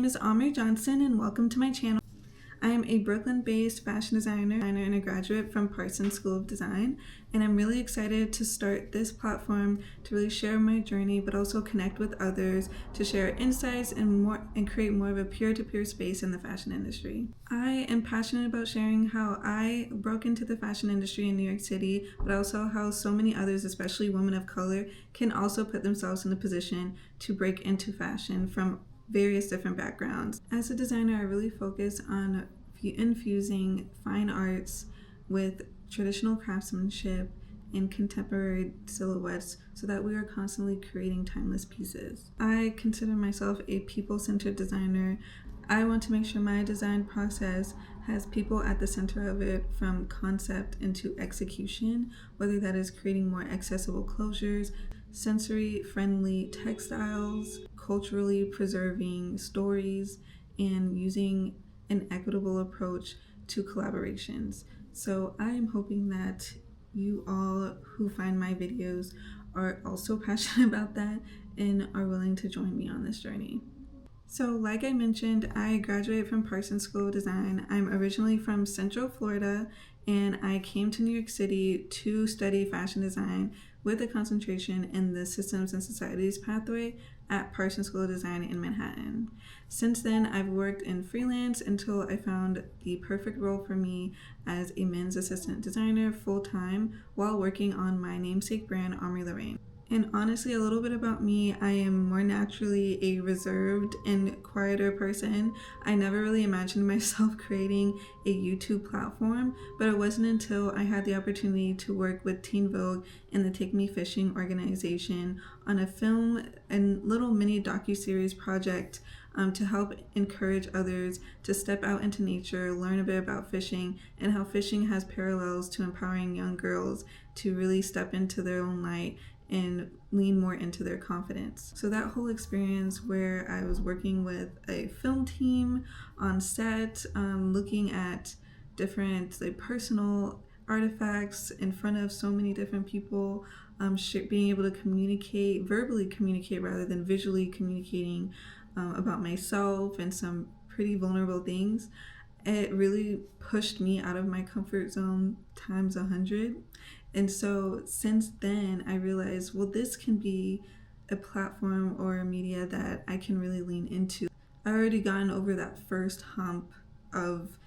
name is Ahmrii Johnson and welcome to my channel. I am a Brooklyn-based fashion designer and a graduate from Parsons School of Design, and I'm really excited to start this platform to really share my journey but also connect with others to share insights and create more of a peer-to-peer space in the fashion industry. I am passionate about sharing how I broke into the fashion industry in New York City, but also how so many others, especially women of color, can also put themselves in a position to break into fashion from various different backgrounds. As a designer, I really focus on infusing fine arts with traditional craftsmanship and contemporary silhouettes so that we are constantly creating timeless pieces. I consider myself a people-centered designer. I want to make sure my design process has people at the center of it, from concept into execution, whether that is creating more accessible closures, sensory-friendly textiles, culturally preserving stories, and using an equitable approach to collaborations. So I am hoping that you all who find my videos are also passionate about that and are willing to join me on this journey. So like I mentioned, I graduated from Parsons School of Design. I'm originally from Central Florida, and I came to New York City to study fashion design with a concentration in the Systems and Societies pathway at Parsons School of Design in Manhattan. Since then, I've worked in freelance until I found the perfect role for me as a men's assistant designer full-time while working on my namesake brand, Ahmrii. And honestly, a little bit about me, I am more naturally a reserved and quieter person. I never really imagined myself creating a YouTube platform, but it wasn't until I had the opportunity to work with Teen Vogue and the Take Me Fishing organization on a film and little mini docuseries project to help encourage others to step out into nature, learn a bit about fishing, and how fishing has parallels to empowering young girls to really step into their own light and lean more into their confidence. So that whole experience where I was working with a film team on set, looking at different personal artifacts in front of so many different people, being able to verbally communicate rather than visually communicating about myself and some pretty vulnerable things, it really pushed me out of my comfort zone times 100. And so since then, I realized, well, this can be a platform or a media that I can really lean into. I already gotten over that first hump of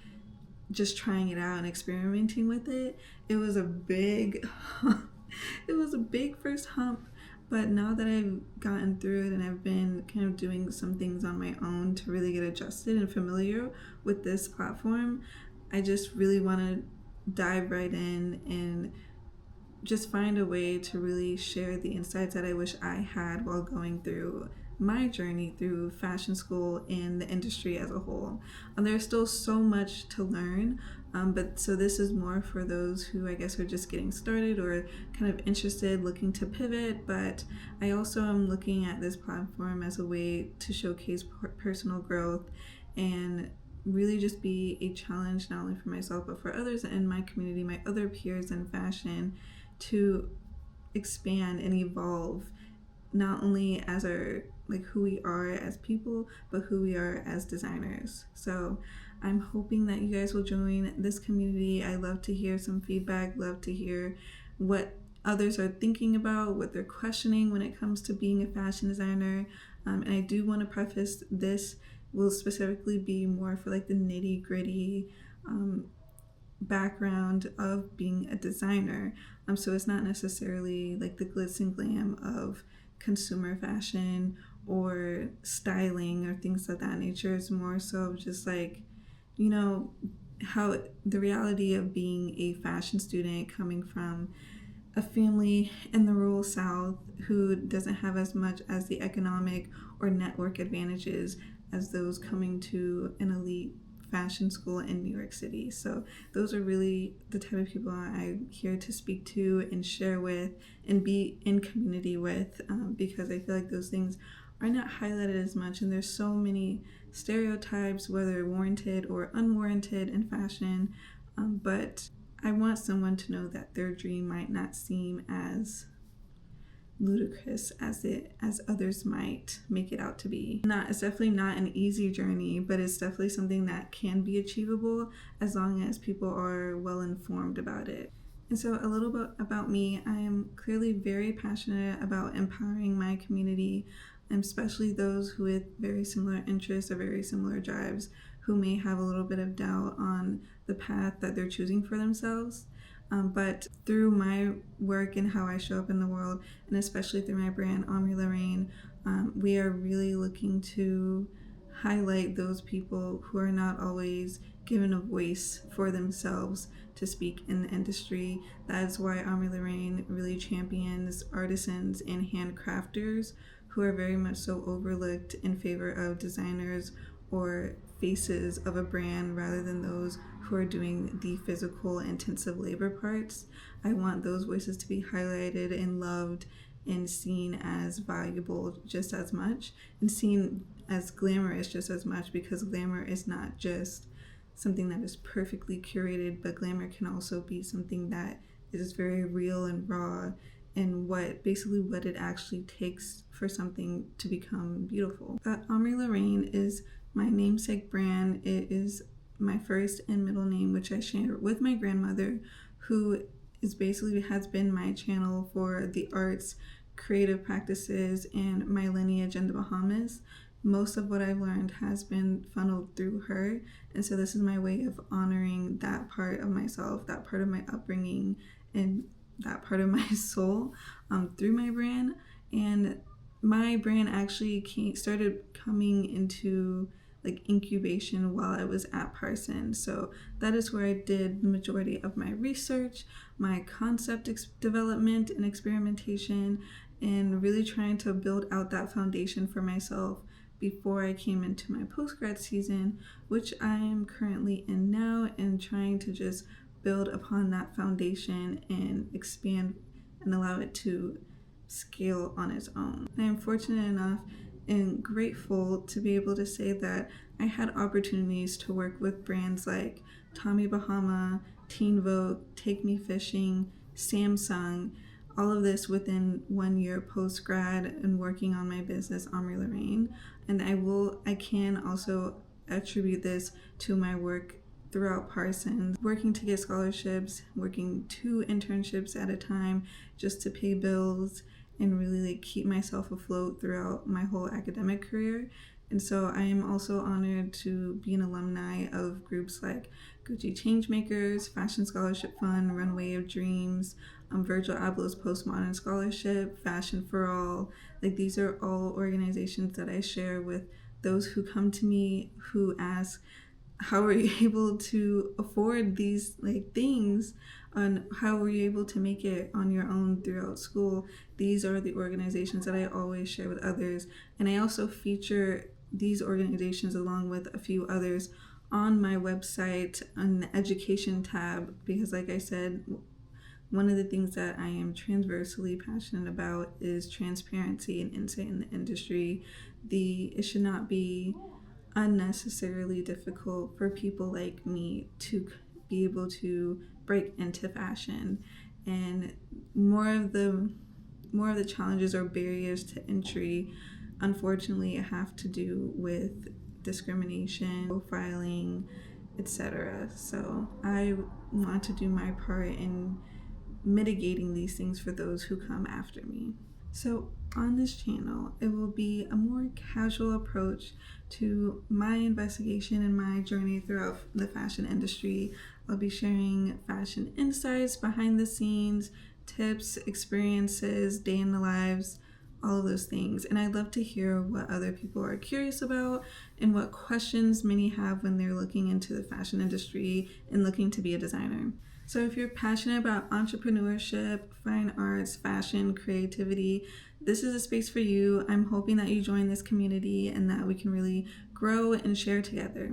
just trying it out and experimenting with it. It was a big first hump, but now that I've gotten through it and I've been kind of doing some things on my own to really get adjusted and familiar with this platform, I just really want to dive right in and just find a way to really share the insights that I wish I had while going through my journey through fashion school and the industry as a whole. There's still so much to learn, but so this is more for those who I guess are just getting started or kind of interested, looking to pivot. But I also am looking at this platform as a way to showcase personal growth and really just be a challenge not only for myself but for others in my community, my other peers in fashion, to expand and evolve not only as who we are as people, but who we are as designers. So I'm hoping that you guys will join this community. I love to hear some feedback, love to hear what others are thinking about, what they're questioning when it comes to being a fashion designer. And I do want to preface this will specifically be more for the nitty gritty background of being a designer. So it's not necessarily the glitz and glam of consumer fashion or styling or things of that nature. It's more so just how the reality of being a fashion student coming from a family in the rural South who doesn't have as much as the economic or network advantages as those coming to an elite fashion school in New York City. So those are really the type of people I'm here to speak to and share with and be in community with, because I feel like those things are not highlighted as much, and there's so many stereotypes, whether warranted or unwarranted, in fashion, but I want someone to know that their dream might not seem as ludicrous as others might make it out to be. It's definitely not an easy journey, but it's definitely something that can be achievable as long as people are well informed about it. And so a little bit about me, I am clearly very passionate about empowering my community, especially those with very similar interests or very similar drives who may have a little bit of doubt on the path that they're choosing for themselves. But through my work and how I show up in the world, and especially through my brand, Ahmrii, we are really looking to highlight those people who are not always given a voice for themselves to speak in the industry. That is why Ahmrii really champions artisans and handcrafters who are very much so overlooked in favor of designers or faces of a brand rather than those who are doing the physical intensive labor parts. I want those voices to be highlighted and loved and seen as valuable just as much, and seen as glamorous just as much, because glamour is not just something that is perfectly curated, but glamour can also be something that is very real and raw, and what it actually takes for something to become beautiful. Ahmrii is my namesake brand. It is my first and middle name, which I share with my grandmother, who has been my channel for the arts, creative practices, and my lineage in the Bahamas. Most of what I've learned has been funneled through her, and so this is my way of honoring that part of myself, that part of my upbringing, and that part of my soul through my brand. And my brand actually started coming into incubation while I was at Parsons. So that is where I did the majority of my research, my concept development and experimentation, and really trying to build out that foundation for myself before I came into my postgrad season, which I am currently in now, and trying to just build upon that foundation and expand and allow it to scale on its own. I am fortunate enough and grateful to be able to say that I had opportunities to work with brands like Tommy Bahama, Teen Vogue, Take Me Fishing, Samsung, all of this within 1 year post-grad and working on my business, Ahmrii. And I can also attribute this to my work throughout Parsons, working to get scholarships, working 2 internships at a time just to pay bills and really keep myself afloat throughout my whole academic career. And so I am also honored to be an alumni of groups like Gucci Changemakers, Fashion Scholarship Fund, Runway of Dreams, Virgil Abloh's Postmodern Scholarship, Fashion for All. These are all organizations that I share with those who come to me who ask, how are you able to afford these things, and how were you able to make it on your own throughout school? These are the organizations that I always share with others, and I also feature these organizations along with a few others on my website on the education tab, because like I said, one of the things that I am transversely passionate about is transparency and insight in the industry. It should not be unnecessarily difficult for people like me to be able to break into fashion, and more of the challenges or barriers to entry unfortunately have to do with discrimination, profiling, etc. So I want to do my part in mitigating these things for those who come after me. So on this channel, it will be a more casual approach to my investigation and my journey throughout the fashion industry. I'll be sharing fashion insights, behind the scenes, tips, experiences, day in the lives, all of those things. And I'd love to hear what other people are curious about and what questions many have when they're looking into the fashion industry and looking to be a designer. So if you're passionate about entrepreneurship, fine arts, fashion, creativity, this is a space for you. I'm hoping that you join this community and that we can really grow and share together.